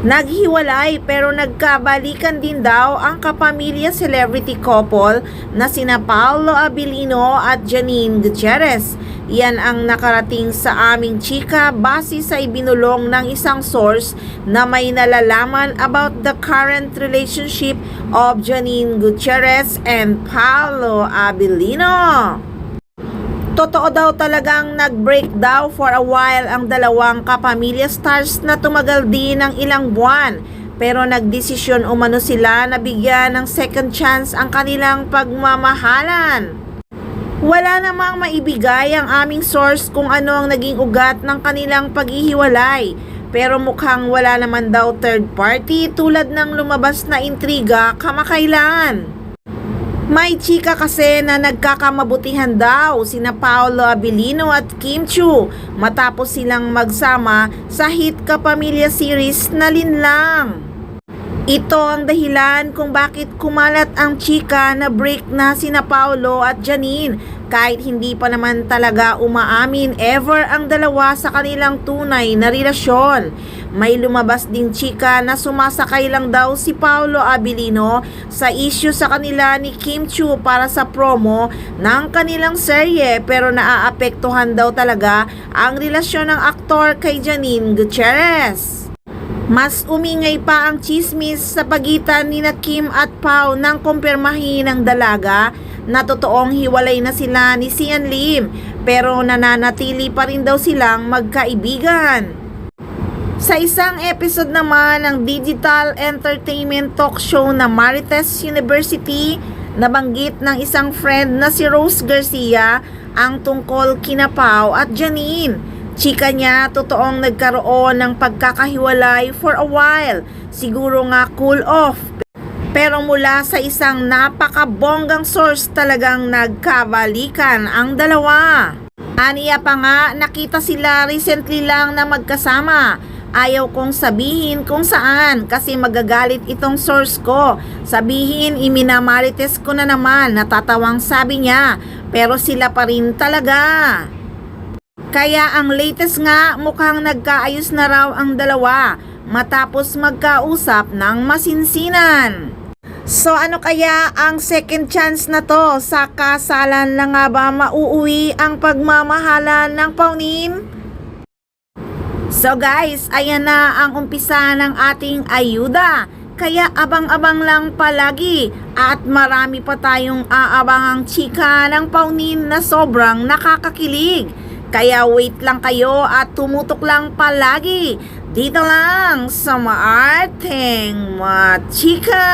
Naghiwalay pero nagkabalikan din daw ang kapamilya celebrity couple na sina Paolo Abilino at Janine Gutierrez. Yan ang nakarating sa aming chika base sa ibinulong ng isang source na may nalalaman about the current relationship of Janine Gutierrez and Paolo Abilino. Totoo daw talagang nag-break daw for a while ang dalawang kapamilya stars na tumagal din ng ilang buwan. Pero nagdesisyon umano sila na bigyan ng second chance ang kanilang pagmamahalan. Wala namang maibigay ang aming source kung ano ang naging ugat ng kanilang paghihiwalay. Pero mukhang wala naman daw third party tulad ng lumabas na intriga kamakailan. May chika kasi na nagkakamabutihan daw sina Paolo Abilino at Kim Chiu matapos silang magsama sa hit kapamilya series na Linlang. Ito ang dahilan kung bakit kumalat ang chika na break na sina Paolo at Janine kahit hindi pa naman talaga umaamin ever ang dalawa sa kanilang tunay na relasyon. May lumabas ding chika na sumasakay lang daw si Paolo Abilino sa issue sa kanila ni Kim Chiu para sa promo ng kanilang serye pero naaapektuhan daw talaga ang relasyon ng aktor kay Janine Gutierrez. Mas umingay pa ang chismis sa pagitan ni Kim at Pao nang kumpirmahin ng dalaga na totoong hiwalay na sila ni Sian Lim pero nananatili pa rin daw silang magkaibigan. Sa isang episode naman ng digital entertainment talk show na Marites University, nabanggit ng isang friend na si Rose Garcia ang tungkol kina Pao at Janine. Chika niya, totoong nagkaroon ng pagkakahiwalay for a while. Siguro nga cool off. Pero mula sa isang napakabonggang source talagang nagkabalikan ang dalawa. Aniya pa nga, nakita sila recently lang na magkasama. Ayaw kong sabihin kung saan kasi magagalit itong source ko. Sabihin, iminamarites ko na naman, natatawang sabi niya. Pero sila pa rin talaga. Kaya ang latest nga mukhang nagkaayos na raw ang dalawa matapos magkausap ng masinsinan. So ano kaya ang second chance na to? Sa kasalan na nga ba mauuwi ang pagmamahalan ng Paunin? So guys, ayan na ang umpisa ng ating ayuda. Kaya abang-abang lang palagi at marami pa tayong aabangang chika ng Paunin na sobrang nakakakilig. Kaya wait lang kayo at tumutok lang palagi dito lang sa Maarteng Machika.